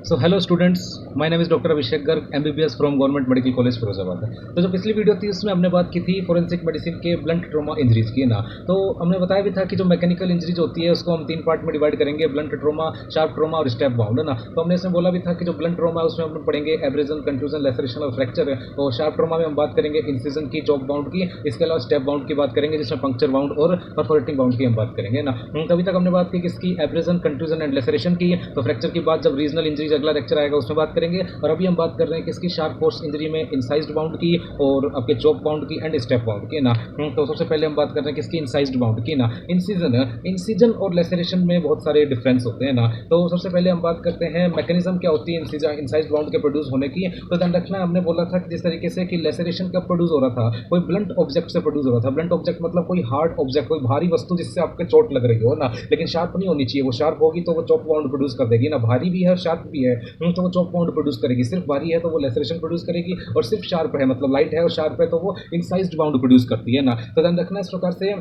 So hello students, my name is doctor Abhishek Garg, MBBS from government medical college Firozabad. तो जो पिछली video थी उसमें हमने बात की थी फोरेंसिक मेडिसिन के ब्लंट ट्रॉमा इंजरीज की ना। तो हमने बताया भी था कि जो मैकेनिकल इंजरीज होती है उसको हम तीन पार्ट में डिवाइड करेंगे, ब्लंट ट्रॉमा, शार्प ट्रॉमा और स्टेप बाउंड, है ना। तो हमने इसमें बोला भी था कि जो ब्लंट ट्रॉमा है उसमें हम पढ़ेंगे एब्रेजन, कंट्यूजन, लेसरेशन और फ्रैक्चर है। और शार्प ट्रॉमा में हम बात करेंगे इंसिजन की, चॉक बाउंड की, इसके अलावा स्टेप बाउंड की बात करेंगे जिसमें पंक्चर बाउंड और परफोरेटिंग बाउंड की हम बात करेंगे ना। तभी तक हमने बात की किसकी, एब्रेजन, कंट्यूजन एंड लेसरेशन की। तो फ्रैक्चर की बात जब रीजनल इंजरीज अगला लेक्चर आएगा उसमें बात करेंगे। और अभी हम बात कर रहे हैं किसकी, शार्प फोर्स इंजरी में इंसाइज्ड बाउंड की और आपके चॉक बाउंड की एंड स्टेप बाउंड की ना। तो सबसे पहले हम बात कर रहे हैं किसकी, इंसाइज्ड बाउंड की ना। इंसिजन और लेसरेशन में बहुत सारे डिफरेंस होते हैं ना। तो सबसे पहले हम बात करते हैं मैकेनिज्म क्या होती है इंसाइज्ड बाउंड के प्रोड्यूस होने की। तो ध्यान रखना, हमने बोला था कि जिस तरीके से कि लेसरेशन कब प्रोड्यूस हो रहा था, कोई ब्लंट ऑब्जेक्ट से प्रोड्यूस हो रहा था। ब्लंट ऑब्जेक्ट मतलब कोई हार्ड ऑब्जेक्ट, कोई भारी वस्तु जिससे आपके चोट लग रही हो ना, लेकिन शार्प नहीं होनी चाहिए। वो शार्प होगी तो वो चॉक बाउंड प्रोड्यूस कर देगी ना। भारी भी है, शार्प भी है, तो वो चॉक बाउंड प्रोड्यूस करेगी। सिर्फ भारी है तो वो लेसरेशन प्रोड्यूस करेगी, और सिर्फ शार्प है मतलब लाइट है और शार्प है तो वो इंसाइज्ड बाउंड प्रोड्यूस करती है ना। तो ध्यान रखना इस प्रकार से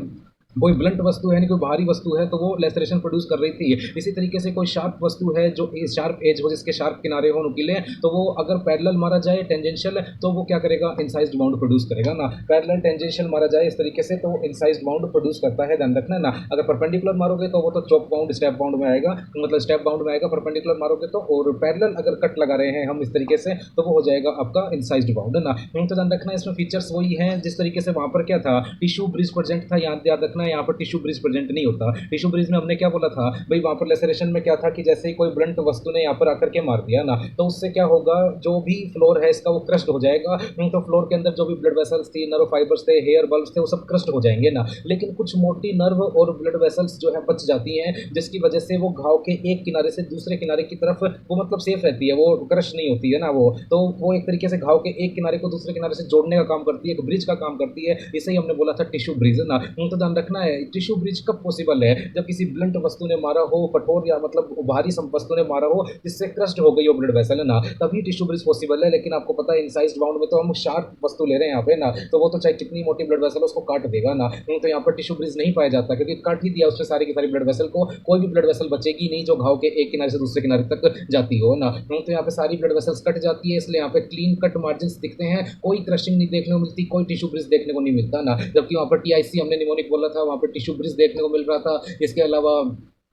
कोई ब्लंट वस्तु है, नहीं कोई भारी वस्तु है तो वो लेसरेशन प्रोड्यूस कर रही थी। इसी तरीके से कोई शार्प वस्तु है जो शार्प एज हो, जिसके शार्प किनारे हो, नुकीले, तो वो अगर पैरेलल मारा जाए टेंजेंशियल तो वो क्या करेगा, इंसाइज्ड बाउंड प्रोड्यूस करेगा ना। पैरेलल टेंजेंशियल मारा जाए इस तरीके से तो वो इंसाइज्ड बाउंड प्रोड्यूस करता है, ध्यान रखना ना। अगर परपेंडिकुलर मारोगे तो वो तो चॉक बाउंड स्टेप बाउंड में आएगा, मतलब स्टेप बाउंड में आएगा। परपेंडिकुलर मारोगे तो, और पैरेलल अगर कट लगा रहे हैं हम इस तरीके से तो वो हो जाएगा आपका इंसाइज्ड बाउंड, है ना। तो ध्यान रखना इसमें फीचर्स वही हैं जिस तरीके से वहां पर क्या था, टिश्यू ब्रिज प्रेजेंट था। याद रखना यहाँ पर टिश्यू ब्रिज प्रेजेंट नहीं होता। टिश्यू ब्रिज में हमने क्या बोला था भाई, वहां पर लेसरेशन में क्या था कि जैसे ही कोई ब्लंट वस्तु ने यहाँ पर आकर के मार दिया ना, तो उससे क्या होगा, जो भी फ्लोर है इसका वो क्रस्ट हो जाएगा। तो फ्लोर के अंदर जो भी ब्लड वेसल्स थी, नर्व फाइबर्स थे, हेयर बल्ब्स थे, वो सब क्रस्ट हो जाएंगे ना। लेकिन कुछ मोटी नर्व और ब्लड वेसल्स जो है बच जाती हैं, जिसकी वजह से वो घाव के एक किनारे से दूसरे किनारे की तरफ वो मतलब सेफ रहती है, वो क्रश नहीं होती है ना। वो तो वो एक तरीके से घाव के एक किनारे को दूसरे किनारे से जोड़ने का काम करती है, एक ब्रिज का काम करती है। इसे ही हमने बोला था टिश्यू ब्रिज ना। तो ध्यान रखना है, टिश्यू ब्रिज कब पॉसिबल है, जब किसी ब्लंट वस्तु ने मारा हो, कठोर या मतलब भारी वस्तु ने मारा हो जिससे क्रस्ट हो गई हो ब्लड वेसल, है ना, तभी टिश्यू ब्रिज पॉसिबल है। लेकिन आपको पता है इंसाइज्ड बाउंड में तो हम शार्प वस्तु ले रहे हैं यहाँ पे ना, तो वो तो चाहे कितनी मोटी ब्लड वेसल उसको काट देगा ना। तो यहाँ पर टिश्यू ब्रिज नहीं पाया जाता क्योंकि काट ही दिया उससे सारी की सारी ब्लड वेसल को, कोई भी ब्लड वेसल बचेगी नहीं जो घाव के एक किनारे से दूसरे किनारे तक जाती हो ना। तो यहाँ पे सारी ब्लड वेसल्स कट जाती है, इसलिए यहाँ पे क्लीन कट मार्जिन दिखते हैं, कोई क्रशिंग नहीं देखने को मिलती, कोई टिश्यू ब्रिज देखने को नहीं मिलता ना। जबकि वहाँ पर टीआईसी हमने निमोनिक बोला था, वहाँ पर टिश्यू ब्रिज देखने को मिल रहा था। इसके अलावा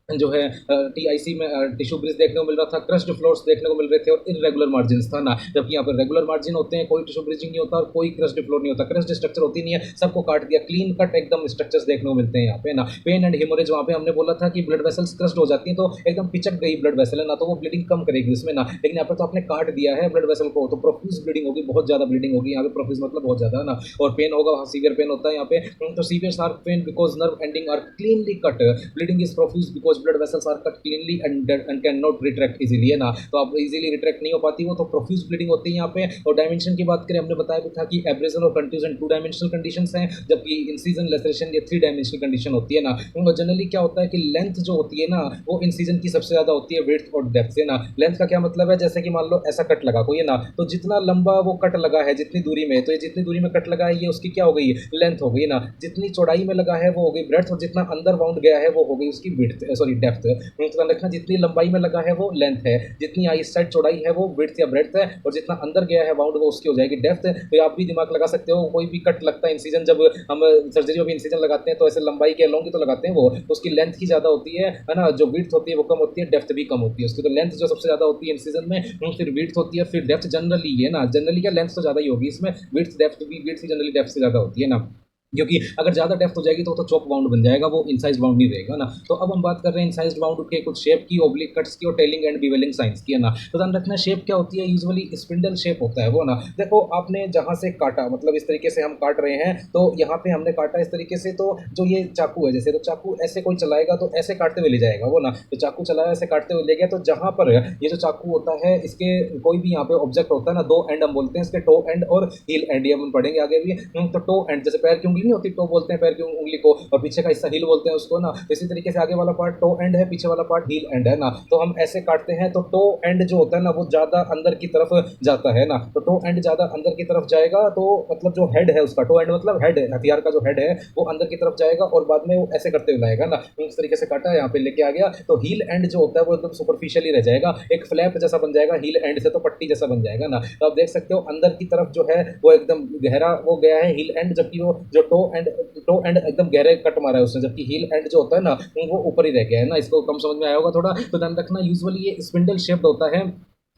जो है टीआईसी में टिश्यू ब्रिज देखने को मिल रहा था, क्रस्ट फ्लोर्स देखने को मिल रहे थे और इरेगुलर मार्जिन था ना। जबकि यहाँ पर रेगुलर मार्जिन होते हैं, कोई टिश्यू ब्रिजिंग नहीं होता और कोई क्रस्ट फ्लोर नहीं होता, क्रस्ट स्ट्रक्चर होती नहीं है, सबको काट दिया, क्लीन कट एकदम स्ट्रक्चर्स देखने को मिलते हैं यहाँ पे ना। पेन एंड हेमोरेज, वहाँ पे हमने बोला था कि ब्लड वेसल्स क्रस्ट हो जाती है तो एकदम पिचक गई ब्लड वेसल है ना, तो वो ब्लीडिंग कम करेगी उसमें ना। लेकिन यहाँ पर तो आपने काट दिया है ब्लड वेसल को, तो प्रोफ्यूज ब्लीडिंग होगी, बहुत ज्यादा ब्लीडिंग होगी यहाँ पे। प्रोफ्यूज मतलब बहुत ज्यादा ना। और पेन होगा, सीवियर पेन होता है यहाँ पे। तो severe sharp pain because nerve ending are cleanly cut, bleeding is profuse because blood vessels are cut cleanly and can not retract easily, है ना। तो आप इजीली रिट्रैक्ट नहीं हो पाती वो, तो प्रोफ्यूज ब्लीडिंग होती है यहाँ पे। और डायमेंशन की बात करें, हमने बताया भी था कि एब्रेजन और कंट्यूजन 2 डायमेंशनल कंडीशंस हैं, जबकि इंसिजन, लेसरेशन ये 3 डायमेंशनल कंडीशन होती है ना। जनरली क्या होता है कि लेंथ जो होती है ना वो इंसिजन की सबसे ज्यादा होती है विड्थ और डेप्थ से ना। लेंथ का क्या मतलब है, जैसे कि मान लो ऐसा कट लगा कोई, है ना, तो जितना लंबा वो कट लगा है जितनी दूरी में, तो ये जितनी दूरी में कट लगा है ये उसकी क्या हो गई, लेंथ हो गई ना। जितनी चौड़ाई में लगा है वो हो गई ब्रेड्थ, और जितना अंदर बाउंड गया है वो हो गई उसकी विड्थ, सॉरी डेप्थ। तो रखना, जितनी लंबाई में लगा है वो लेंथ है, जितनी इस साइड चौड़ाई है वो विड्थ या ब्रेड्थ है, और जितना अंदर गया है बाउंड वो उसकी हो जाएगी डेप्थ। तो आप भी दिमाग लगा सकते हो, कोई भी कट लगता है इंसिजन, जब हम सर्जरी में भी इंसिजन लगाते हैं तो ऐसे लंबाई के लॉन्ग तो लगाते हैं, वो उसकी लेंथ ही ज्यादा होती है ना। जो विड्थ होती है वो कम होती है, डेप्थ भी कम होती है उसकी। तो लेंथ जो सबसे ज्यादा होती है इंसिजन में, फिर विड्थ होती है, फिर डेप्थ जनरली है ना। जनरली क्या, लेंथ तो ज्यादा ही होगी इसमें, विड्थ डेप्थ भी, विड्थ जनरली डेप्थ से ज्यादा होती है ना। क्योंकि अगर ज़्यादा डेप्थ हो जाएगी तो चॉक बाउंड बन जाएगा, वो इंसाइज बाउंड नहीं रहेगा ना। तो अब हम बात कर रहे हैं इंसाइज बाउंड के कुछ शेप की, ओब्लिक कट्स की और टेलिंग एंड बिवेलिंग साइंस की, है ना। तो ध्यान रखना, शेप क्या होती है, यूजुअली स्पिंडल शेप होता है वो ना। देखो आपने जहाँ से काटा, मतलब इस तरीके से हम काट रहे हैं, तो यहाँ पे हमने काटा इस तरीके से, तो जो ये चाकू है जैसे, तो चाकू ऐसे कोई चलाएगा तो ऐसे काटते हुए ले जाएगा वो ना। तो चाकू चलाया ऐसे काटते हुए ले गया, तो जहाँ पर ये जो चाकू होता है इसके कोई भी यहाँ पे ऑब्जेक्ट होता है ना, 2 एंड हम बोलते हैं इसके, टो एंड और हील एंड, ये हम पढ़ेंगे आगे भी। तो टो एंड जैसे पैर की उंगली उंगली नहीं होती, टो बोलते हैं पैर की उंगली को, और पीछे का हिस्सा हील बोलते हैं उसको ना। इसी तरीके से आगे वाला पार्ट टो एंड है, पीछे वाला पार्ट हील एंड है ना। तो हम ऐसे काटते हैं, तो टो एंड जो होता है ना वो ज़्यादा अंदर की तरफ जाता है ना। तो टो एंड ज़्यादा अंदर की तरफ जाएगा, तो मतलब जो हेड है उसका, टो एंड मतलब हेड है, हथियार का जो हेड है वो अंदर की तरफ जाएगा और बाद में वो ऐसे करते हुए लाएगा ना। इस तरीके से काटा, यहाँ पे लेके आ गया, तो हील एंड जो होता है वो एकदम सुपरफिशियली रह जाएगा, एक फ्लैप जैसा बन जाएगा हील एंड से, तो पट्टी जैसा बन जाएगा ना। तो आप देख सकते हो अंदर की तरफ जो है वो एकदम गहरा वो गया है हील एंड, जबकि वो जो टो एंड एकदम गहरे कट मारा है उसने, जबकि हील एंड जो होता है ना वो ऊपर ही रह गया है ना। इसको कम समझ में आया होगा थोड़ा, तो ध्यान रखना। यूजुअली ये स्पिंडल शेप्ड होता है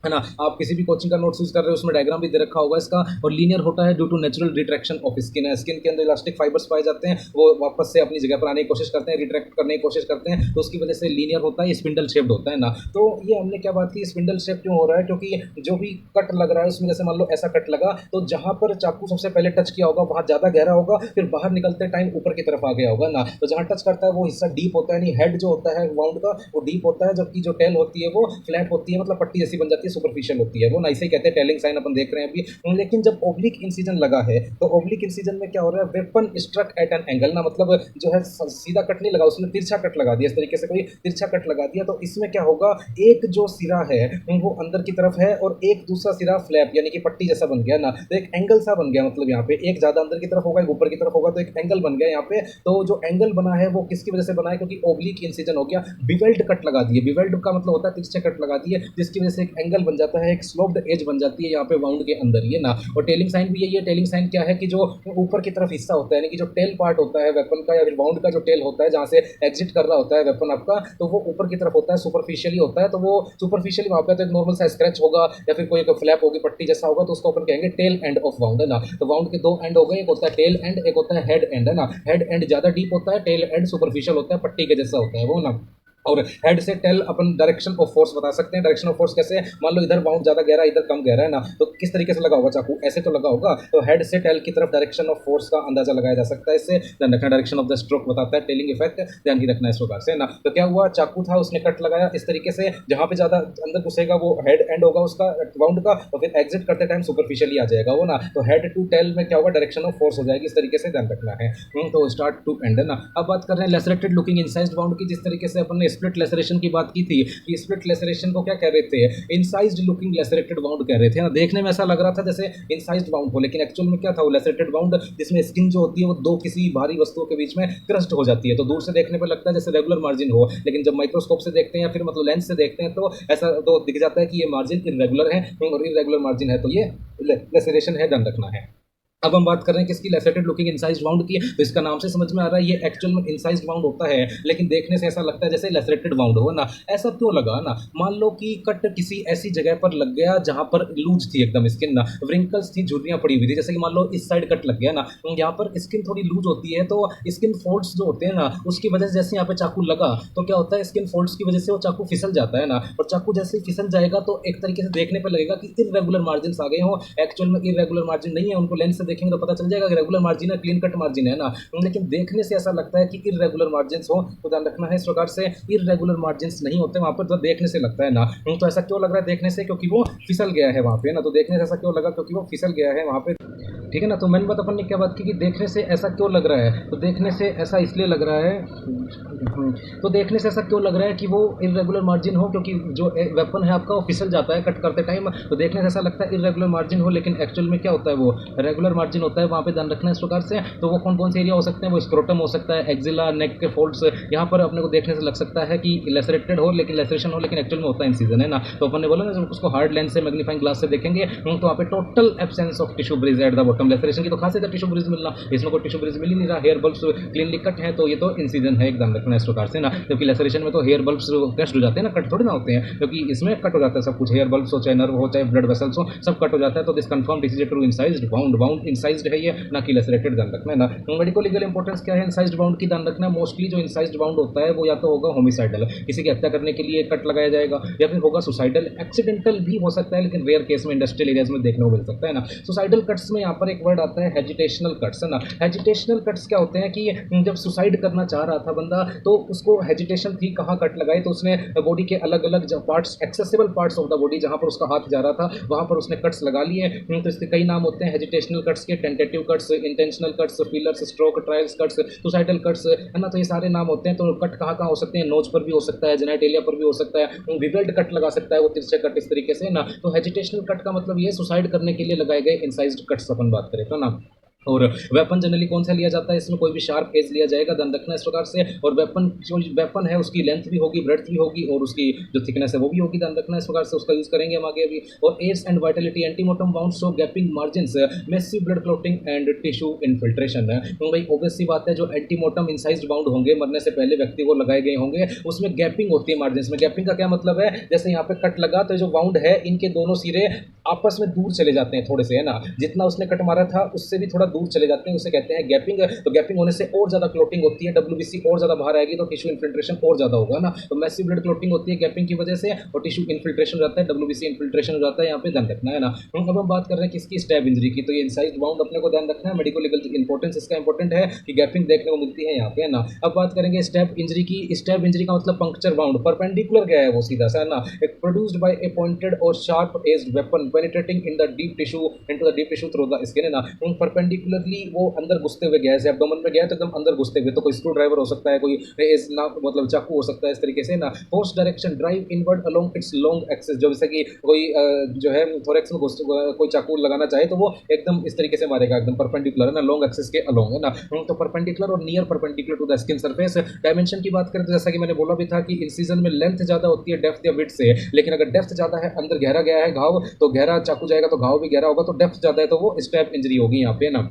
ना। आप किसी भी कोचिंग का नोट्स यूज कर रहे हो उसमें डायग्राम भी दे रखा होगा इसका। और लीनियर होता है due to natural retraction of skin है, स्किन के अंदर इलास्टिक फाइबर्स पाए जाते हैं, वो वापस से अपनी जगह पर आने की कोशिश करते हैं, रिट्रैक्ट करने की कोशिश करते हैं, तो उसकी वजह से लीनियर होता है, स्पिंडल शेप्ड होता है ना। तो ये हमने क्या बात की, स्पिंडल शेप क्यों हो रहा है, क्योंकि जो भी कट लग रहा है उसमें, जैसे मान लो ऐसा कट लगा, तो जहां पर चाकू सबसे पहले टच किया होगा वहां ज्यादा गहरा होगा, फिर बाहर निकलते टाइम ऊपर की तरफ आ गया होगा ना। तो जहां टच करता है वो हिस्सा डीप होता है, यानी हेड जो होता है वाउंड का वो डीप होता है, जबकि जो टेल होती है वो फ्लैट होती है, मतलब पट्टी जैसी बन जाती है, सुपरफिशियल होती है वो ना। इसे कहते हैं टेलिंग साइन, अपन देख रहे हैं अभी। लेकिन जब ओब्लिक इंसिजन लगा है, तो ओब्लिक इंसिजन में क्या हो रहा है, weapon struck at an angle ना, मतलब जो है सीधा कट नहीं लगा, उसने तिरछा कट लगा दिया, इस तरीके से कोई तिरछा कट लगा दिया। तो इसमें क्या होगा, एक जो सिरा है वो अंदर की तरफ है और एक दूसरा सिरा फ्लैप यानी कि पट्टी जैसा बन गया ना, तो एक एंगल सा बन गया। मतलब यहाँ पे एक ज्यादा अंदर की तरफ होगा, एक ऊपर की तरफ होगा, तो एक एंगल बन गया यहाँ पे। तो जो एंगल बना है वो किसकी वजह से बना है, क्योंकि ओब्लिक इंसिजन हो गया, बिवेल्ड कट लगा दिए। बिवेल्ड का मतलब होता है तिरछे कट लगा दिए, जिसकी वजह से एक एंगल बन जाता है, एक स्लोप्ड एज बन जाती है यहाँ पे वाउंड के अंदर ये ना। और टेलिंग साइन भी यही है। टेलिंग साइन क्या है कि जो ऊपर की तरफ हिस्सा होता है, यानी कि जो टेल पार्ट होता है वेपन का, या फिर वाउंड का जो टेल होता है जहां से एग्जिट कर रहा होता है वेपन आपका, तो वो ऊपर की तरफ होता है, सुपरफिशियली होता है। तो वो सुपरफिशियली वहां पे तो एक नॉर्मल सा स्क्रैच होगा या फिर कोई एक फ्लैप होगी पट्टी जैसा होगा, तो उसको अपन कहेंगे टेल एंड ऑफ वाउंड है ना। तो वाउंड के दो एंड हो गए, एक होता है टेल एंड, एक होता है हेड एंड है ना। हेड एंड ज्यादा डीप होता है, टेल एंड सुपरफिशियल होता है, पट्टी के जैसा होता है वो ना। और हेड से टेल अपन डायरेक्शन ऑफ फोर्स बता सकते हैं। डायरेक्शन ऑफ फोर्स कैसे, मान लो इधर बाउंड ज्यादा गहरा, इधर कम गहरा है ना, तो किस तरीके से लगा होगा चाकू, ऐसे तो लगा होगा। तो हेड से टेल की तरफ डायरेक्शन ऑफ फोर्स का अंदाजा लगाया जा सकता है इससे। ध्यान रखना, डायरेक्शन ऑफ द स्ट्रोक बताता है टेलिंग इफेक्ट, ध्यान ही रखना इस प्रकार से ना। तो क्या हुआ, चाकू था उसने कट लगाया इस तरीके से, जहां पे ज्यादा अंदर घुसेगा वो हेड एंड होगा उसका वाउंड का, तो फिर एग्जिट करते टाइम सुपरफिशियली आ जाएगा वो ना। तो हेड टू टेल में क्या होगा, डायरेक्शन ऑफ फोर्स हो जाएगी, इस तरीके से ध्यान रखना है। तो स्टार्ट टू एंड है ना। अब बात कर रहे हैं लेसरेटेड लुकिंग इंसाइज्ड वाउंड की, जिस तरीके से अपन ने स्प्लिट लेसरेशन की बात की थी कि स्प्लिट लेसरेशन को क्या कह रहे थे, इंसाइज्ड लुकिंग लेसरेटेड वाउंड कह रहे थे ना। देखने में ऐसा लग रहा था जैसे इंसाइज्ड वाउंड हो, लेकिन एक्चुअल में क्या था, वो लेसरेटेड वाउंड जिसमें स्किन जो होती है वो दो किसी भारी वस्तुओं के बीच में क्रस्ट हो जाती है। तो दूर से देखने पर लगता है जैसे रेगुलर मार्जिन हो, लेकिन जब माइक्रोस्कोप से देखते हैं या फिर मतलब लेंस से देखते हैं तो ऐसा तो दिख जाता है कि ये मार्जिन इरेगुलर है, और इरेगुलर मार्जिन है तो ये लेसरेशन है, ध्यान रखना है। अब हम बात कर रहे हैं किसकी, लेसरेटेड लुकिंग इंसाइज्ड वाउंड की। तो इसका नाम से समझ में आ रहा है ये एक्चुअल में इंसाइज्ड वाउंड होता है, लेकिन देखने से ऐसा लगता है जैसे लेसरेटेड वाउंड हो ना। ऐसा क्यों लगा ना, मान लो कि कट किसी ऐसी जगह पर लग गया जहां पर लूज थी एकदम स्किन ना, व्रिंकल्स थी, झुर्रियां पड़ी हुई थी। जैसे कि मान लो इस साइड कट लग गया ना, यहाँ पर स्किन थोड़ी लूज होती है, तो स्किन फोल्ड्स जो होते हैं ना उसकी वजह से जैसे यहाँ पे चाकू लगा तो क्या होता है, स्किन फोल्ड्स की वजह से वो चाकू फिसल जाता है ना। और चाकू जैसे ही फिसल जाएगा तो एक तरीके से देखने पर लगेगा कि इरेगुलर मार्जिन आ गए हो, एक्चुअल में इरेगुलर मार्जिन नहीं है, उनको लेंस से देखेंगे तो पता चल जाएगा रेगुलर मार्जिन है, क्लीन कट मार्जिन है ना। लेकिन देखने से ऐसा लगता है कि इरेगुलर मार्जिन्स हो, तो ध्यान रखना है इस प्रकार से इरेगुलर मार्जिन्स नहीं होते वहां पर, तो देखने से लगता है ना। तो ऐसा क्यों लग रहा है देखने से, क्योंकि वो फिसल गया है वहां पे ना। तो देखने से ऐसा क्यों लगा, क्योंकि वो फिसल गया है वहां पे, ठीक है ना। तो मैंने बात अपन ने क्या बात की कि देखने से ऐसा क्यों लग रहा है, तो देखने से ऐसा इसलिए लग रहा है, तो देखने से ऐसा क्यों लग रहा है कि वो इरेगुलर मार्जिन हो, क्योंकि जो वेपन है आपका वो फिसल जाता है कट करते टाइम, तो देखने से ऐसा लगता है इरेगुलर मार्जिन हो, लेकिन एक्चुअल में क्या होता है वो रेगुलर मार्जिन होता है। वहाँ पे ध्यान रखना है इस प्रकार से। तो वो कौन कौन से एरिया हो सकते हैं, वो स्क्रोटम हो सकता है, एक्जिला, नेक के फोल्ड्स, यहाँ पर अपने को देखने से लग सकता है कि लेसरेटेड हो, लेकिन लेसरेशन हो, लेकिन एक्चुअल में होता है इंसिजन है ना। तो अपन ने बोला ना जब उसको हार्ड लेंस से मैग्नीफाइंग ग्लास से देखेंगे तो वहाँ पे total absence of tissue bridge at the bottom. Laceration की तो खास है टिश्यू ब्रिज मिलना, इसमें कोई टिश्यू ब्रिज मिल ही नहीं रहा, हेयर बल्ब्स क्लीनली कट है, तो ये तो इंसिजन है, एकदम रखना इस प्रकार से ना। क्योंकि लेसरेशन में तो हेयर बल्ब्स क्रश्ड हो जाते हैं ना, कट थोड़ी ना होते हैं, क्योंकि इसमें कट हो जाता है सब कुछ, हेयर बल्ब्स हो, चाहे नर्व हो, चाहे ब्लड वेसल्स हो, सब कट हो जाता है। तो this confirm this is a true incised wound, wound incised है ये, ना कि लेसरेटेड, ध्यान रखना है ना। मेडिको लीगल इंपॉर्टेंस क्या है इंसाइज्ड वाउंड की, ध्यान रखना है। मोस्टली जो इंसाइज्ड वाउंड होता है वो या तो होगा होमिसाइडल, किसी की हत्या करने के लिए कट लगाया जाएगा, या फिर होगा सुसाइडल, एक्सीडेंटल भी हो सकता है, लेकिन रेयर केस में इंडस्ट्रियल एरियाज में देखने को मिल सकता है ना। सुसाइडल कट्स में यहाँ पर एक वर्ड आता है हेजिटेशनल कट्स, है ना। हेजिटेशनल कट्स क्या होते हैं कि जब सुसाइड करना चाह रहा था बंदा तो उसको हेजिटेशन थी कहाँ कट लगाए, तो उसने बॉडी के अलग अलग parts, accessible parts of the body जहाँ पर उसका हाथ जा रहा था वहाँ पर उसने कट्स लगा लिए। तो इसके कई नाम होते हैं हेजिटेशनल कट्स के, tentative cuts, intentional cuts, fillers, stroke, trials cuts, suicidal cuts, है ना। तो ये सारे नाम होते हैं। तो कट कहाँ कहाँ हो सकते हैं, नोज पर भी हो सकता है, जेनाइटेलिया पर भी हो सकता है, विवेल्ड कट लगा सकता है वो तिरछे कट इस तरीके से ना। तो हेजिटेशनल कट का मतलब ये सुसाइड करने के लिए लगाए गए इंसाइज्ड कट्स अपन बात करें तो ना। और वेपन जनरली कौन सा लिया जाता है, इसमें कोई भी शार्प एज लिया जाएगा, ध्यान रखना इस प्रकार से। और वेपन जो वेपन है उसकी लेंथ भी होगी, ब्रेड्थ भी होगी, और उसकी जो थिकनेस है वो भी होगी, ध्यान रखना इस प्रकार से। उसका यूज करेंगे हम आगे अभी। और age and vitality, antemortem wound show gaping margins, massive blood clotting and tissue infiltration है। तो भाई ऑब्वियस सी बात है, जो एंटीमोटम इंसाइज्ड वाउंड होंगे, मरने से पहले व्यक्ति को लगाए गए होंगे, उसमें गैपिंग होती है मार्जिन में। गैपिंग का क्या मतलब है, जैसे यहाँ पे कट लगा तो जो वाउंड है इनके दोनों सिरे आपस में दूर चले जाते हैं थोड़े से, है ना। जितना उसने कट मारा था उससे भी थोड़ा दूर चले जाते हैं, उसे कहते हैं गैपिंग। तो गैपिंग होने से और ज्यादा क्लोटिंग होती है, डब्ल्यूबीसी और ज्यादा बाहर आएगी, तो टिश्यू इन्फिल्ट्रेशन और ज्यादा होगा ना। तो मैसिव ब्लड क्लोटिंग होती है गैपिंग की वजह से, और टिश्यू इन्फिल्ट्रेशन हो जाता है, डब्ल्यूबीसी इन्फिल्ट्रेशन हो जाता है, यहाँ पे ध्यान रखना है ना। अब हम बात कर रहे हैं किसकी, स्टैब इंजरी की। तो ये इंसाइज्ड वाउंड अपने को ध्यान रखना है, मेडिको लीगल इंपॉर्टेंस इसका इंपॉर्टेंट है कि गैपिंग देखने को मिलती है यहाँ पे, है ना। अब बात करेंगे स्टैब इंजरी की। स्टैब इंजरी का मतलब पंक्चर वाउंड, परपेंडिकुलर क्या है वो सीधा सा, है ना। एक प्रोड्यूस्ड बाय ए पॉइंटेड और sharp aged weapon penetrating in the deep tissue into the deep tissue through the skin, है ना। परपेंडिकुलरली वो अंदर घुसते हुए गया है, एब्डोमेन में गया तो एकदम अंदर घुसते हुए। तो कोई स्क्रू ड्राइवर हो सकता है, कोई एज ना मतलब चाकू हो सकता है इस तरीके से ना। Force direction drive inward along it's long axis, जो जैसे कि कोई जो है थोरेक्स में कोई चाकू लगाना चाहे तो वो एकदम इस तरीके से मारेगा, एकदम परपेंडिकुलर, है ना, लॉन्ग एक्सिस के अलोंग, है ना। तो परपेंडिकुलर और near perpendicular to the skin surface. Dimension की बात करें तो जैसा कि मैंने बोला भी था कि इंसिजन में लेंथ ज्यादा होती है डेप्थ या विड्थ से, लेकिन अगर डेप्थ ज्यादा है, अंदर गहरा गया है घाव, तो गहरा चाकू जाएगा तो घाव भी गहरा होगा, तो डेप्थ ज्यादा है तो वो स्टैब इंजरी होगी यहाँ पे ना।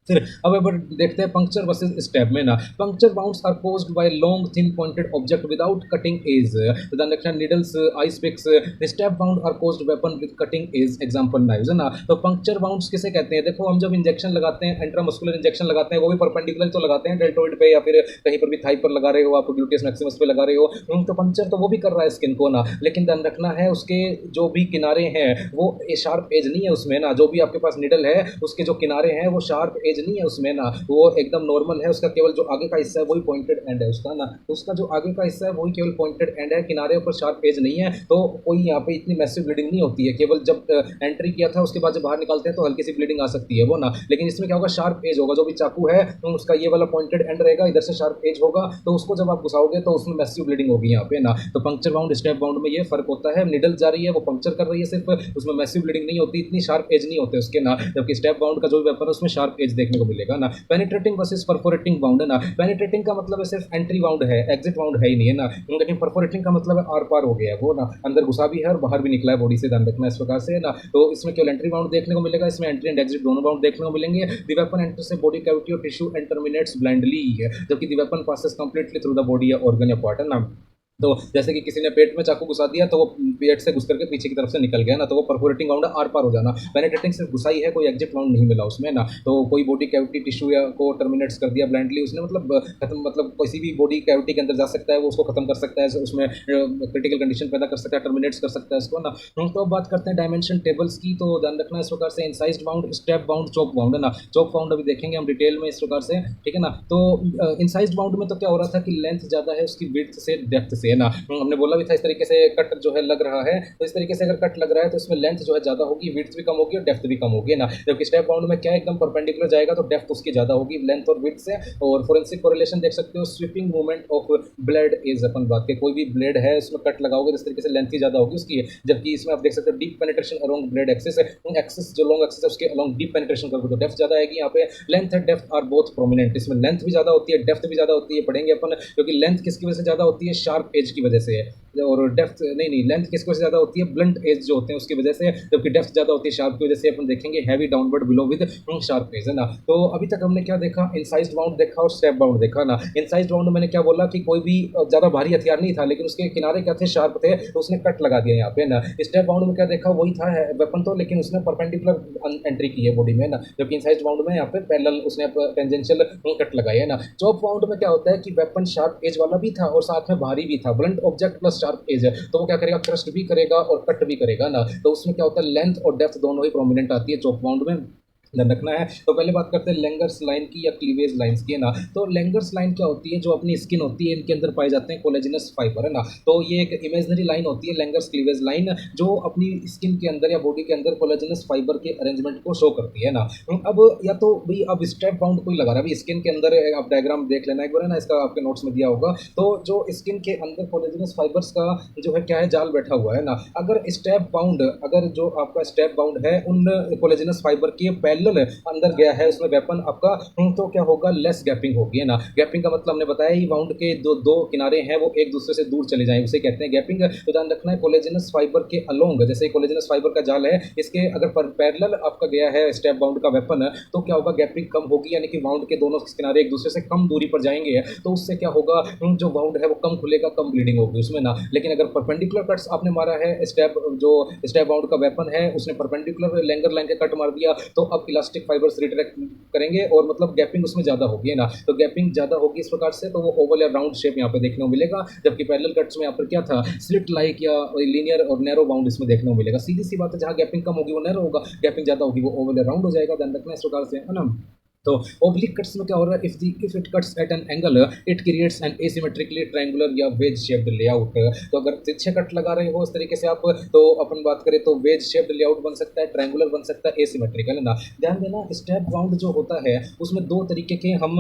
फिर अब अगर देखते हैं पंक्चर वर्सेस स्टैब में ना। Puncture wounds are caused by long thin pointed object without cutting edge, ध्यान रखना, needles, ice picks. Stab wound are caused weapon with cutting edge, example knives, है ना। तो पंक्चर वाउंड्स किसे कहते हैं, देखो हम जब इंजेक्शन लगाते हैं, इंट्रामस्कुलर इंजेक्शन लगाते हैं, वो भी परपेंडिकुलर तो लगाते हैं, डेल्टोइड पे या फिर कहीं पर भी थाई पर लगा रहे हो आप, ग्लूटियस मैक्सिमस पे लगा रहे हो, तो पंक्चर तो वो भी कर रहा है स्किन को ना। लेकिन ध्यान रखना है उसके जो भी किनारे हैं वो शार्प एज नहीं है उसमें ना। जो भी आपके पास निडल है उसके जो किनारे हैं वो शार्प एज नहीं है उसमें ना, वो एकदम नॉर्मल है। उसका केवल जो आगे का हिस्सा है वही पॉइंटेड एंड है उसका ना। तो उसका जो आगे का हिस्सा है वही केवल पॉइंटेड एंड है, किनारे पर शार्प एज नहीं है। तो कोई यहाँ पे इतनी मैसिव ब्लीडिंग नहीं होती है, केवल जब एंट्री किया था उसके बाद जब बाहर निकालते हैं तो हल्की सी ब्लीडिंग आ सकती है वो ना। लेकिन इसमें क्या होगा, शार्प एज होगा। जो भी चाकू है तो उसका ये वाला पॉइंटेड एंड रहेगा, इधर से शार्प एज होगा, तो उसको जब आप घुसाओगे तो उसमें मैसिव ब्लीडिंग होगी यहाँ पे ना। तो पंक्चर वाउंड स्टेप वाउंड में ये फर्क होता है, निडल जा रही है वो पंक्चर कर रही है सिर्फ, उसमें मैसिव ब्लीडिंग नहीं होती, इतनी शार्प एज नहीं होते उसके ना। जबकि स्टेप वाउंड का जो वेपन है उसमें शार्प एज देखने को मिलेगा ना। पेनिट्रेटिंग वर्सेस परफोरेटिंग वाउंड, है ना। पेनिट्रेटिंग का मतलब है सिर्फ एंट्री वाउंड है, एग्जिट वाउंड है ही नहीं, है ना। लेकिन परफोरेटिंग का मतलब है आर पार हो गया है वो ना, अंदर घुसा भी है और बाहर भी निकला है बॉडी से, ध्यान रखना इस प्रकार से, है ना। तो इसमें केवल एंट्री वाउंड देखने को मिलेगा, इसमें एंट्री एंड एग्जिट दोनों वाउंड देखने को मिलेंगे। द वेपन एंटर्स से बॉडी कैविटी और टिश्यू एंड टर्मिनेट्स ब्लाइंडली, जबकि the weapon passes completely through the body या ऑर्गन या पार्ट, है ना। तो जैसे कि किसी ने पेट में चाकू घुसा दिया तो वो पेट से घुस करके पीछे की तरफ से निकल गया ना, तो वो परफोरेटिंग वाउंड आर पार हो जाना। पेनिट्रेटिंग सिर्फ घुसाई है, कोई एग्जिट वाउंड नहीं मिला उसमें ना। तो कोई बॉडी कैविटी टिश्यू या को टर्मिनेट्स कर दिया ब्लाइंडली उसने, मतलब खत्म, मतलब किसी भी बॉडी कैविटी के अंदर जा सकता है वो, उसको खत्म कर सकता है, उसमें क्रिटिकल कंडीशन पैदा कर सकता है, टर्मिनेट्स कर सकता है उसको ना। तो अब बात करते हैं डायमेंशन टेबल्स की। तो ध्यान रखना इस प्रकार से, इंसाइज्ड वाउंड, स्टेप वाउंड, चोक वाउंड, है ना। चोक वाउंड अभी देखेंगे हम डिटेल में इस प्रकार से, ठीक है ना। तो इंसाइज्ड वाउंड में तो क्या हो रहा था कि लेंथ ज्यादा है उसकी विड्थ से डेप्थ से, है ना। हमने बोला भी था इस तरीके से कट जो है लग रहा है, तो इस तरीके से अगर कट लग रहा है तो इसमें लेंथ जो है ज्यादा होगी, विड्थ भी कम होगी और डेप्थ भी कम होगी ना। जबकि स्टेप बाउंड में क्या एकदम परपेंडिकुलर जाएगा तो डेप्थ उसकी ज्यादा होगी लेंथ और विड्थ से। और फोरेंसिक कोरिलेशन देख सकते हो, sweeping movement of blade is, अपन बात के कोई भी ब्लेड है उसमें कट लगाओगे इस तरीके से लेंथ ही ज्यादा होगी उसकी। जबकि इसमें आप देख सकते हो deep penetration along blade axis, axis जो लॉन्ग एक्सिस है उसके अलोंग डीप पेनिट्रेशन करोगे तो डेप्थ ज्यादा आएगी। यहाँ पे length and depth are both prominent, इसमें लेंथ भी ज्यादा होती है, डेप्थ भी ज्यादा होती है, पढ़ेंगे अपन। क्योंकि लेंथ किसकी वजह से ज्यादा होती है, शार्प एज की वजह से है, और डेप्थ नहीं लेंथ किसकी वजह से ज्यादा होती है, ब्लंट एज जो होते हैं उसकी वजह से, जबकि डेप्थ ज्यादा होती है शार्प की वजह से। अपन देखेंगे heavy downward blow with sharp edge, है ना। तो अभी तक हमने क्या देखा, इंसाइज्ड वाउंड देखा और स्टेप वाउंड देखा ना। इंसाइज्ड वाउंड मैंने क्या बोला कि कोई भी ज्यादा भारी हथियार नहीं था, लेकिन उसके किनारे क्या थे, शार्प थे, तो उसने कट लगा दिया यहाँ पे ना। स्टेप वाउंड में क्या देखा, वही था वेपन तो, लेकिन उसने परपेंडिकुलर एंट्री की है बॉडी में ना। जबकि इंसाइज्ड वाउंड में यहाँ पे पैरेलल उसने टेंजेंशियल कट लगाया है ना। चॉप वाउंड में क्या होता है कि वेपन शार्प एज वाला भी था और साथ में भारी भी था, blunt object plus sharp edge है, तो वो क्या करेगा, थ्रस्ट भी करेगा और कट भी करेगा ना। तो उसमें क्या होता है, लेंथ और डेप्थ दोनों ही प्रोमिनेंट आती है चॉप वाउंड में। ध्यान रखना है। तो पहले बात करते हैं लैंगर्स लाइन की या क्लीवेज लाइन्स की, है ना। तो लैंगर्स लाइन क्या होती है, जो अपनी स्किन होती है इनके अंदर पाए जाते हैं कोलेजिनस फाइबर, है ना। तो ये एक इमेजनरी लाइन होती है लैंगर्स क्लीवेज लाइन, जो अपनी स्किन के अंदर या बॉडी के अंदर कोलेजिनस फाइबर के अरेंजमेंट को शो करती है ना। अब या तो भाई अब स्टेप बाउंड कोई लगा रहा है, अभी स्किन के अंदर आप डायग्राम देख लेना एक बार, है ना, इसका आपके नोट्स में दिया होगा। तो जो स्किन के अंदर कोलेजिनस फाइबर्स का जो है क्या है, जाल बैठा हुआ है ना। अगर स्टेप बाउंड, अगर जो आपका स्टेप बाउंड है उन कोलेजिनस फाइबर के पैरेलल अंदर गया है उसमें वेपन आपका, तो क्या होगा, लेस गैपिंग होगी, है ना। गैपिंग का मतलब हमने बताया ही, बाउंड के दो दो किनारे हैं वो एक दूसरे से दूर चले जाएं, उसे कहते हैं गैपिंग। तो ध्यान रखना है कोलेजिनस फाइबर के अलोंग, जैसे कोलेजिनस फाइबर का जाल है, इसके अगर पैरेलल आपका गया है स्टेप बाउंड का वेपन, तो क्या होगा, गैपिंग कम होगी, यानी कि बाउंड के दोनों किनारे एक दूसरे से कम दूरी पर जाएंगे, तो उससे क्या होगा, जो बाउंड है वो कम खुलेगा, कम ब्लीडिंग होगी उसमें ना। लेकिन अगर परपेंडिकुलर कट्स आपने मारा है, स्टेप जो स्टेप बाउंड का वेपन है उसने परपेंडिकुलर लैंगर लाइन के कट मार दिया, तो अब इलास्टिक फाइबर्स रिट्रैक्ट करेंगे और मतलब गैपिंग उसमें ज़्यादा होगी, है ना। तो गैपिंग ज़्यादा होगी इस प्रकार से, तो वो ओवल या राउंड शेप यहाँ पे देखने को मिलेगा, जबकि पैरेलल कट्स में यहाँ पर क्या था, स्लिट लाइक या लीनियर और नैरो बाउंड इसमें देखने को मिलेगा। सीधी सी बात है, जहाँ गैपिंग कम होगी वो नैरो होगा, गैपिंग ज़्यादा होगी वो ओवल या राउंड हो जाएगा। ध्यान रखना इस प्रकार से, है ना। तो ओब्लिक कट्स में क्या हो रहा है, if it cuts at an angle it creates an asymmetrically triangular या वेज शेप्ड लेआउट। तो अगर तिरछे कट लगा रहे हो इस तरीके से आप, तो अपन बात करें तो वेज शेप्ड लेआउट बन सकता है, ट्रायंगुलर बन सकता है, एसिमेट्रिकल, है ना। ध्यान देना, स्टेप बाउंड जो होता है उसमें दो तरीके के हम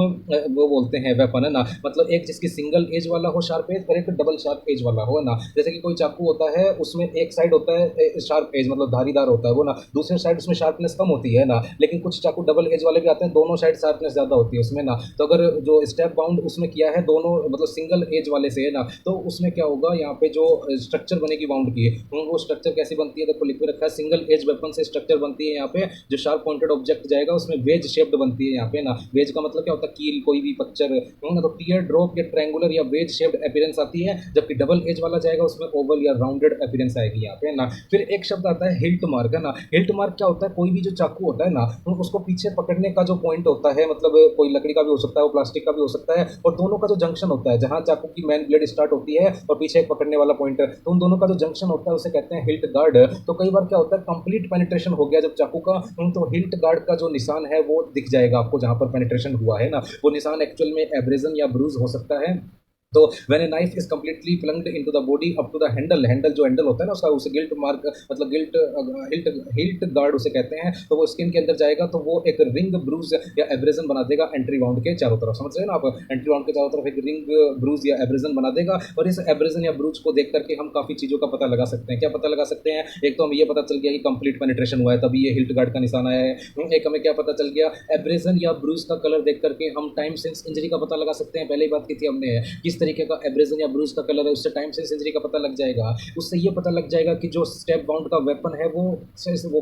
वो बोलते हैं वेपन, है ना। मतलब एक जिसकी सिंगल एज वाला हो शार्प एज, और एक डबल शार्प एज वाला हो, है ना। जैसे कि कोई चाकू होता है उसमें एक साइड होता है शार्प एज मतलब धारीदार होता है वो ना, दूसरे साइड उसमें शार्पनेस कम होती है ना। लेकिन कुछ चाकू डबल एज वाले भी आते हैं, दोनों साइड शार्पनेस ज़्यादा होती है उसमें ना। तो अगर जो स्टेप बाउंड उसमें किया है दोनों मतलब सिंगल एज वाले से, है ना, तो उसमें क्या होगा, यहाँ पे जो स्ट्रक्चर बनेगी बाउंड की, वो स्ट्रक्चर कैसी बनती है, देखो लिख के रखा है, सिंगल एज वेपन से स्ट्रक्चर बनती है यहाँ पे, जो शार्प पॉइंटेड ऑब्जेक्ट जाएगा उसमें वेज शेप्ड बनती है यहाँ पे ना। वेज का मतलब क्या होता है, कील, कोई भी पक्चर, तो टीयर ड्रॉप या ट्रायंगुलर या वेज शेप्ड अपीयरेंस आती है, जबकि डबल एज वाला जाएगा उसमें ओवल या राउंडेड अपीयरेंस आएगी यहाँ पे ना। फिर एक शब्द आता है हिल्ट मार्क, है ना। हिल्ट मार्क क्या होता है, कोई भी जो चाकू होता है ना, उसको पीछे पकड़ने का जो पॉइंट होता है, मतलब कोई लकड़ी का भी हो सकता है, वो प्लास्टिक का भी हो सकता है, और दोनों का जो जंक्शन होता है, जहां चाकू की मेन ब्लेड स्टार्ट होती है और पीछे एक पकड़ने वाला पॉइंट, तो उन दोनों का जो जंक्शन होता है उसे कहते हैं हिल्ट गार्ड। तो कई बार क्या होता है, कंप्लीट पेनिट्रेशन हो गया जब चाकू का, तो हिल्ट गार्ड का जो निशान है वो दिख जाएगा आपको, जहां पर पेनिट्रेशन हुआ है ना, वो निशान एक्चुअल में एब्रेजन या ब्रूज हो सकता है। तो when a knife is completely plunged into the body up to the handle, handle जो हैंडल होता है ना उसका, उसे गिल्ट मार्क मतलब गिल्ट हिल्ट हिल्ट गार्ड उसे कहते हैं, तो वो स्किन के अंदर जाएगा तो वो एक रिंग ब्रूज या एब्रेजन बना देगा एंट्री बाउंड के चारों तरफ, समझ रहे हैं ना आप, एंट्री बाउंड के चारों तरफ एक रिंग ब्रूज या एब्रेजन बना देगा। और इस एब्रेजन या ब्रूज को देख करके हम काफी चीजों का पता लगा सकते हैं। क्या पता लगा सकते हैं, एक तो हमें ये पता चल गया कि कंप्लीट पेनिट्रेशन हुआ है तभी ये हिल्ट गार्ड का निशान आया है। एक हमें क्या पता चल गया, एब्रेजन या ब्रूज का कलर देख करके हम टाइम सेंस इंजरी का पता लगा सकते हैं। पहले ही बात की थी हमने, किस तरीके का एब्रेजन या ब्रूज का कलर है उससे टाइम सेंस इंजरी का पता लग जाएगा। उससे ये पता लग जाएगा कि जो स्टेप बाउंड का वेपन है वो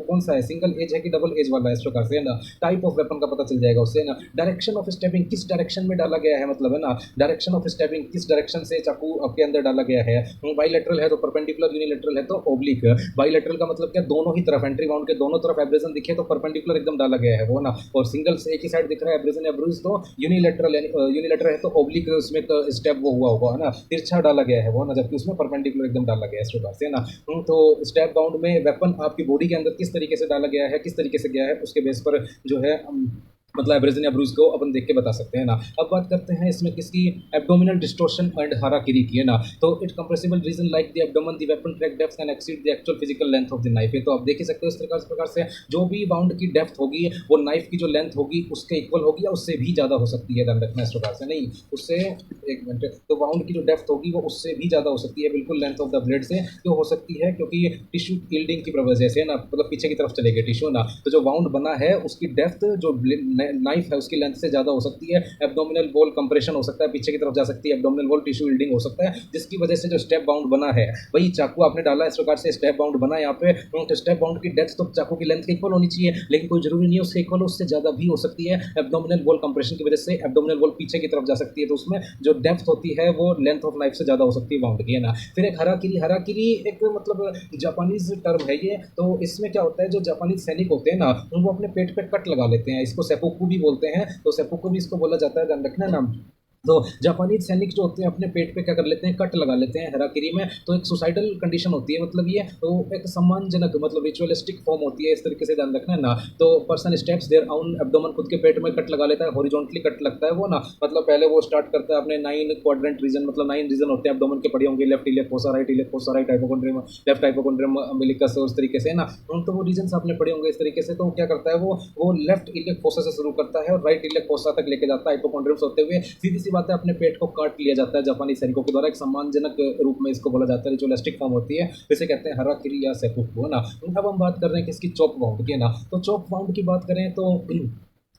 कौन सा है, सिंगल एज है कि डबल एज वाला है, इस प्रकार से, है ना। टाइप ऑफ वेपन का पता चल जाएगा उससे, ना। डायरेक्शन ऑफ स्टेपिंग, किस डायरेक्शन में डाला गया है, मतलब, है ना, डायरेक्शन ऑफ स्टेपिंग, किस डायरेक्शन से चाकू आपके अंदर डाला गया है। बाइलेटरल है तो परपेंडिकुलर, यूनिलेटरल है तो ओब्लिक। बाइलेटरल का मतलब क्या, दोनों ही तरफ, एंट्री बाउंड के दोनों तरफ एब्रेजन दिखे तो परपेंडिकुलर एकदम डाला गया है वो ना, और सिंगल से एक ही साइड दिख रहा है एब्रेजन या ब्रूज तो यूनिलेटरल, यूनिलेटरल है तो ओब्लिक उसमें स्टेप वो हुआ होगा, है ना, तिरछा डाला गया है वो ना, जबकि उसमें परपेंडिकुलर एकदम डाला गया है इस प्रकार से, है ना। तो स्टेप बाउंड में वेपन आपकी बॉडी के अंदर किस तरीके से डाला गया है, किस तरीके से गया है, उसके बेस पर जो है मतलब एब्रेजन या ब्रूज को अपन देख के बता सकते हैं ना। अब बात करते हैं इसमें किसकी, एब्डोमिनल डिस्टोर्शन एंड हाराकिरी की, है ना। तो it compressible region like the abdomen the weapon track depth can exceed the actual physical length of the knife. तो आप देख ही सकते हो इस प्रकार से जो भी बाउंड की डेप्थ होगी वो नाइफ की जो लेंथ होगी उसके इक्वल होगी या उससे भी ज़्यादा हो सकती है। ध्यान रखना इस प्रकार से, नहीं उससे, एक मिनट, तो बाउंड की जो डेप्थ होगी वो उससे भी ज़्यादा हो सकती है बिल्कुल लेंथ ऑफ द ब्लेड से। क्यों हो सकती है, क्योंकि टिश्यू यील्डिंग की वजह से, ना, मतलब पीछे की तरफ चलेगी टिश्यू ना, तो जो बाउंड बना है उसकी डेप्थ जो नाइफ है उसकी लेंथ से ज़्यादा हो सकती है। एब्डोमिनल वॉल कंप्रेशन हो सकता है, पीछे की तरफ जा सकती है, एब्डोमिनल वॉल टिश्यू यील्डिंग हो सकता है, जिसकी वजह से जो स्टेप बाउंड बना है, वही चाकू आपने डाला इस प्रकार से स्टेप बाउंड बना यहाँ पे, तो स्टेप बाउंड की डेप्थ तो चाकू की लेंथ के इक्वल होनी चाहिए, लेकिन कोई जरूरी नहीं है उससे इक्वल, उससे ज़्यादा भी हो सकती है। एब्डोमिनल वॉल कंप्रेशन की वजह से एब्डोमिनल वॉल पीछे की तरफ जा सकती है, तो उसमें जो डेप्थ होती है वो लेंथ ऑफ नाइफ से ज़्यादा हो सकती है बाउंड की, है ना। फिर एक हराकिरी, हराकिरी एक मतलब जापानीज टर्म है ये। तो इसमें क्या होता है, जो जापानीज सैनिक होते हैं ना, वो अपने पेट पे कट लगा लेते हैं, इसको सेपुकू भी बोलते हैं, तो सेपुकू भी इसको बोला जाता है, ध्यान रखना नाम। तो जापानीज़ सैनिक जो होते हैं अपने पेट पे क्या कर लेते हैं, कट लगा लेते हैं हेराकीरी में, तो एक सुसाइडल कंडीशन होती है, मतलब ये तो एक सम्मानजनक मतलब रिचुअलिस्टिक फॉर्म होती है, इस तरीके से ध्यान रखना है ना। तो person steps their own abdomen, खुद के पेट में कट लगा लेता है, हॉरिजॉन्टली कट लगता है वो ना, मतलब पहले वो स्टार्ट करता है अपने 9 क्वाड्रेंट रीजन, मतलब 9 रीजन होते हैं एब्डोमेन के, पड़े होंगे left iliac fossa, right hypochondrium, left hypochondrium umbilicus, उस तरीके से ना। तो वो रीजन आपने पढ़े होंगे इस तरीके से। तो क्या करता है वो लेफ्ट इलियक फोसा से शुरू करता है और राइट इलियक फोसा तक लेके जाता है हाइपोकोंड्रियम होते हुए। सीधी सी बात है, अपने पेट को काट लिया जाता है जापानी सैनिकों के द्वारा, एक सम्मानजनक रूप में इसको बोला जाता है, रिचुअलिस्टिक फॉर्म होती है, जिसे कहते हैं हराकिरी या सेपुकु, है ना। अब हम बात कर रहे हैं किसकी, चॉप वाउंड की, है ना। तो चॉप वाउंड की बात करें तो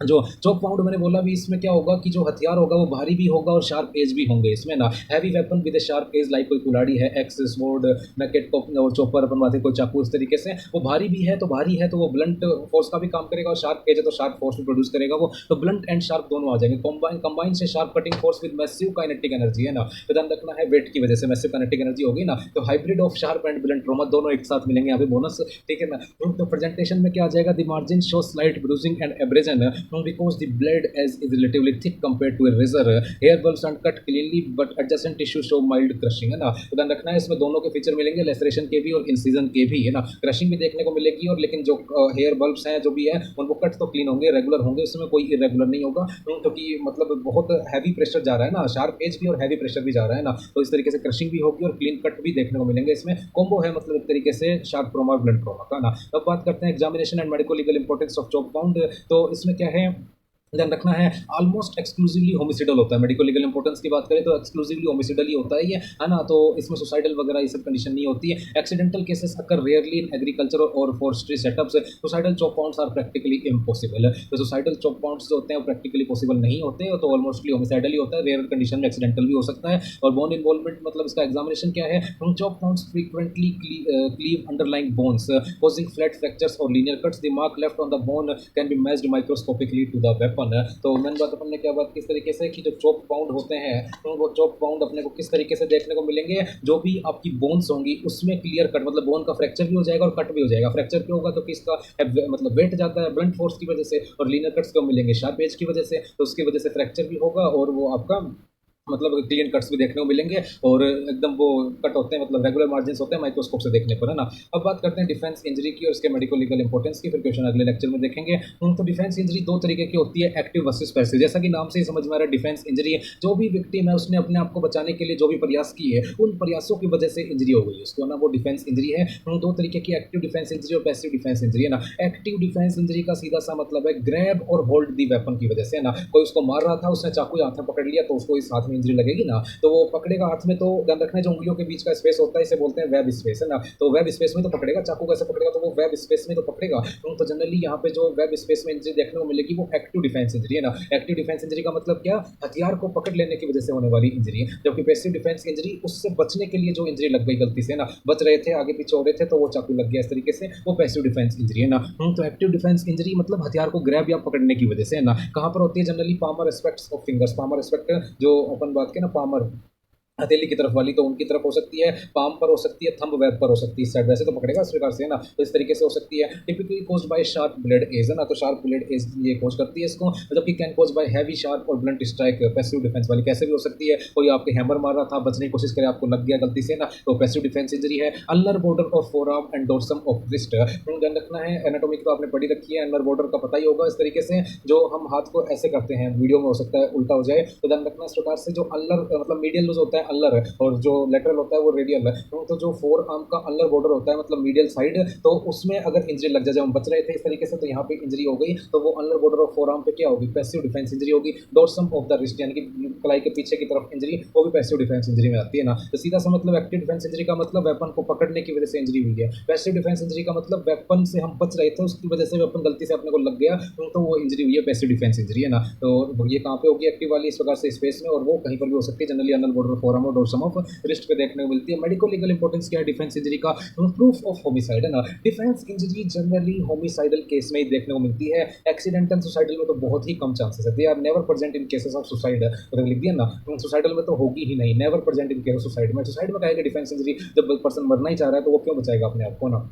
जो चॉप पाउंड मैंने बोला भी, इसमें क्या होगा कि जो हथियार होगा वो भारी भी होगा और शार्प एज भी होंगे इसमें ना। Heavy weapon with sharp edge, like कोई कुल्हाड़ी है, एक्स, स्वॉर्ड, मैकेट को और चॉपर अपन बात है, कोई चाकू, इस तरीके से वो भारी भी है, तो भारी है तो वो ब्लंट फोर्स का भी काम करेगा, और शार्प एज है तो शार्प फोर्स भी प्रोड्यूस करेगा वो, तो ब्लंट एंड शार्प दोनों आ जाएंगे। कंबाइन से sharp cutting force with massive kinetic energy, है ना। तो ध्यान रखना है वेट की वजह से मैसिव काइनेटिक एनर्जी होगी ना, तो hybrid of sharp and blunt trauma दोनों एक साथ मिलेंगे यहाँ पे बोनस, ठीक है ना। तो प्रेजेंटेशन में क्या आ जाएगा, the margin show slight bruising and abrasion because the blood as is relatively thick compared to a razor. Hair bulbs are cut cleanly but adjacent tissue show mild crushing, है ना। तो ध्यान रखना है इसमें दोनों के फीचर मिलेंगे, लेसरेशन के भी और इंसिजन के भी, है ना। क्रशिंग भी देखने को मिलेगी, और लेकिन जो हेयर बल्ब्स हैं जो भी है उनको कट तो क्लीन होंगे, रेगुलर होंगे, उसमें कोई इरेगुलर नहीं होगा, क्योंकि मतलब बहुत हैवी प्रेशर जा रहा है ना, शार्प एज भी और हैवी प्रेशर भी जा रहा है ना, तो इस तरीके से क्रशिंग भी होगी और क्लीन कट भी देखने को मिलेंगे। इसमें कॉम्बो है, मतलब एक तरीके से शार्प ट्रॉमा और ब्लंट ट्रॉमा का ना। अब बात करते हैं examination and medico legal importance of chop wound. तो इसमें क्या है, ध्यान रखना है, ऑलमोस्ट एक्सक्लूसिवली होमिसिडल होता है। मेडिको लीगल इंपॉर्टेंस की बात करें तो एक्सक्लूसिवली होमिसिडल ही होता है ये, है ना। तो इसमें सुसाइडल वगैरह ये सब कंडीशन नहीं होती है। Accidental cases occur rarely in agriculture और forestry setups. Suicidal chop wounds are practically impossible. तो सुसाइडल चॉप पाउंड्स जो होते हैं वो प्रैक्टिकली पॉसिबल नहीं होते, तो ऑलमोस्टली होमिसाइडल ही होता है, रेयर कंडीशन में एक्सीडेंटल भी हो सकता है। और बोन इन्वॉल्वमेंट, मतलब इसका एग्जामिनेशन क्या है, chop pounds frequently cleave underlying bones causing flat fractures or linear cuts. The mark left on the bone can be matched microscopically to the weapon. तो मैंने बात अपन ने क्या बात किस तरीके से कि जो चॉप पाउंड होते हैं तो वो चॉप पाउंड अपने को किस तरीके से देखने को मिलेंगे, जो भी आपकी बोन्स होंगी उसमें क्लियर कट, मतलब बोन का फ्रैक्चर भी हो जाएगा और कट भी हो जाएगा। फ्रैक्चर क्यों होगा, तो कि इसका मतलब वेट जाता है ब्लंट फोर्स की वजह से, और लीनियर कट्स क्यों मिलेंगे, शार्प एज की वजह से, तो उसकी वजह से फ्रैक्चर भी होगा और वो आपका मतलब क्लीन कट्स भी देखने को मिलेंगे, और एकदम वो कट होते हैं, मतलब रेगुलर मार्जिन होते हैं माइक्रोस्कोप से देखने पर, है ना। अब बात करते हैं डिफेंस इंजरी की और इसके मेडिको लीगल इंपॉर्टेंस की, फिर क्वेश्चन अगले लेक्चर में देखेंगे। तो डिफेंस इंजरी दो तरीके की होती है, एक्टिव वर्सेस पैसिव। जैसा कि नाम से ही समझ में आ रहा है, डिफेंस इंजरी है, जो भी विक्टिम है उसने अपने आप को बचाने के लिए जो भी प्रयास किए उन प्रयासों की वजह से इंजरी हो गई उसको ना, वो डिफेंस इंजरी है। दो तरीके की एक्टिव डिफेंस इंजरी और पैसिव डिफेंस इंजरी, है ना। एक्टिव डिफेंस इंजरी का सीधा सा मतलब है ग्रैब और होल्ड दी वेपन की वजह से, है ना। कोई उसको मार रहा था, उसने चाकू हाथ में पकड़ लिया तो उसको इस हाथ में इंजरी लगेगी ना, तो वो पकड़ेगा हाथ में, तो ध्यान रखना है जो उंगलियों के बीच का स्पेस होता है इसे बोलते हैं वेब स्पेस, है ना। तो वेब स्पेस में तो पकड़ेगा, चाकू कैसे पकड़ेगा, तो वो वेब स्पेस में तो पकड़ेगा। तो जनरली यहाँ पे जो वेब स्पेस में इंजरी देखने को मिलेगी वो एक्टिव डिफेंस इंजरी, है ना। एक्टिव डिफेंस इंजरी का मतलब क्या, हथियार को पकड़ लेने की वजह से होने वाली इंजरी है, जबकि पैसिव डिफेंस इंजरी उससे बचने के लिए जो इंजरी लग गई गलती से, ना बच रहे थे, आगे पीछे हो रहे थे तो वो चाकू लग गया, इस तरीके से वो पैसिव डिफेंस इंजरी है ना। तो एक्टिव डिफेंस इंजरी मतलब हथियार को ग्रैब या पकड़ने की वजह से, है ना। कहाँ पर होती है, generally palmar aspects of fingers. Palmar aspect जो अपन बात करें ना, पामर हथेली की तरफ वाली, तो उनकी तरफ हो सकती है, पाम पर हो सकती है, थंब वेब पर हो सकती है, इस साइड वैसे तो पकड़ेगा इस प्रकार से, है ना। तो इस तरीके से हो सकती है। Typically caused by sharp blade edge, है ना। तो शार्प ब्लेड एज ये कोज करती है इसको, जबकि can cause by heavy sharp और ब्लंट स्ट्राइक पैसिव डिफेंस वाली कैसे भी हो सकती है। कोई आपके हैमर मार रहा था, बचने की कोशिश करे, आपको लग गया गलती से ना, तो पैसिव डिफेंस इंजरी है। Ulnar border of forearm and dorsum of wrist, ध्यान रखना है, एनाटॉमी तो आपने पढ़ी रखी है, अल्नर बॉर्डर का पता ही होगा। इस तरीके से जो हम हाथ को ऐसे करते हैं, वीडियो में हो सकता है उल्टा हो जाए, तो ध्यान रखना इस प्रकार से जो अल्नर मतलब मीडियल लूज होता है अल्नर, और जो लेटरल होता है वो रेडियल है। तो जो फोर आर्म का अल्नर बॉर्डर होता है मतलब मीडियल साइड, तो उसमें अगर इंजरी लग जाए, जब हम बच रहे थे इस तरीके से, तो यहाँ पे इंजरी हो गई, तो वो ulnar border of four arm पे क्या होगी, पैसिव डिफेंस इंजरी होगी। डोर्सम ऑफ द रिस्ट यानी कि कलाई के पीछे की तरफ इंजरी, वो भी पैसिव डिफेंस इंजरी में आती है ना। तो सीधा सा मतलब एक्टिव डिफेंस इंजरी का मतलब वेपन को पकड़ने की वजह से इंजरी हुई है। पैसिव डिफेंस इंजरी का मतलब वेपन से हम बच रहे थे, उसकी वजह से वेपन गलती से अपने को लग गया, तो वो इंजरी हुई है, पैसिव डिफेंस इंजरी, है ना। तो ये कहाँ पे होगी, एक्टिव वाली इस प्रकार से स्पेस में, और वो कहीं पर भी हो सकती है, generally ulnar border of four arm और डोर्सम ऑफ रिस्ट पे देखने को मिलती है। मेडिको लीगल इंपॉर्टेंस क्या है डिफेंस इंजरी का, प्रूफ ऑफ होमिसाइड, है ना। Defence injury generally homicidal case में ही देखने को मिलती है, एक्सीडेंटल सुसाइडल में तो बहुत ही कम चांसेस है, they are never present in cases of suicide, तो लिख दिया ना, सुसाइडल में तो होगी ही नहीं, never present in case of suicide में। सुसाइड में कहेगा डिफेंस इंजरी, जब पर्सन मरना ही चाह रहा है तो वो क्यों बचाएगा अपने आप को ना।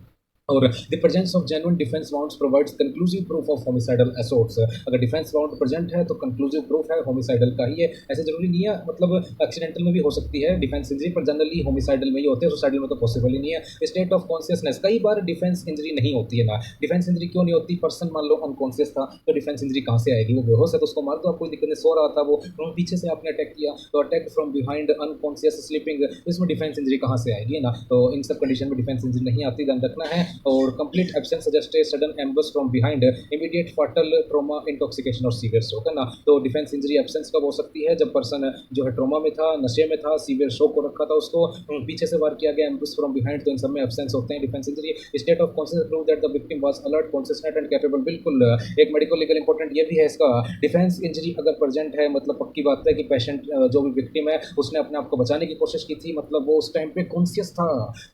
और the presence of genuine defence wounds provides conclusive proof of homicidal assaults. अगर डिफेंस वाउंड प्रेजेंट है तो कंक्लूसिव प्रूफ है होमिसाइडल का ही है। ऐसे जरूरी नहीं है, मतलब एक्सीडेंटल में भी हो सकती है डिफेंस इंजरी, पर जनरली होमिसाइडल में ही होते हैं, सुसाइडल में तो पॉसिबल ही नहीं है। स्टेट ऑफ कॉन्शियसनेस, कई बार डिफेंस इंजरी नहीं होती है ना। डिफेंस इंजरी क्यों नहीं होती? पर्सन मान लो अनकॉन्शियस था, तो डिफेंस इंजरी कहाँ से आएगी? वो बेहोश है तो उसको मार दो, आप कोई दिक्कत नहीं। सो रहा था वो, पीछे से आपने अटैक किया तो attack from behind unconscious sleeping, इसमें डिफेंस इंजरी कहाँ से आएगी, है ना। तो इन सब कंडीशन में डिफेंस इंजरी नहीं आती, ध्यान रखना है। और complete absence suggest a sudden ambush from behind, immediate fatal trauma, intoxication और सीवियर शॉक, है ना। तो डिफेंस इंजरी एब्सेंस कब हो सकती है? जब पर्सन जो है ट्रॉमा में था, नशे में था, सीवियर शॉक को रखा था उसको, पीछे से वार किया गया, एम्बस फ्रॉम बिहाइंड, तो इन सब में एब्सेंस होते हैं defence injury. State of consciousness prove that the victim was alert, consciousness and capable, बिल्कुल एक मेडिकल लीगल इंपॉर्टेंट ये भी है इसका। डिफेंस इंजरी अगर प्रेजेंट है, मतलब पक्की बात है कि पेशेंट जो भी विक्टिम है उसने अपने आप को बचाने की कोशिश की थी, मतलब वो उस टाइम पे कॉन्शियस था,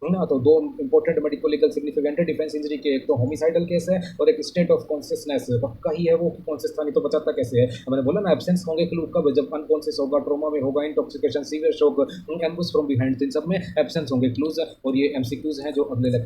है ना। तो दो इंपॉर्टेंट मेडिको लीगल सिग्निफिकेंट है डिफेंस इंजरी के, एक तो होमिसाइडल केस है और एक स्टेट ऑफ कॉन्शियसनेस, पक्का ही है वो कि कॉन्शियस था, नहीं तो बचाता कैसे है। मैंने बोला ना एब्सेंस होंगे क्लू कब? जब अनकॉन्शियस होगा, ट्रोमा में होगा, intoxication, severe shock, ambush from behind, तो इन सब में एब्सेंस होंगे क्लूज। और ये एमसीक्यूज हैं जो अगले लेक्चर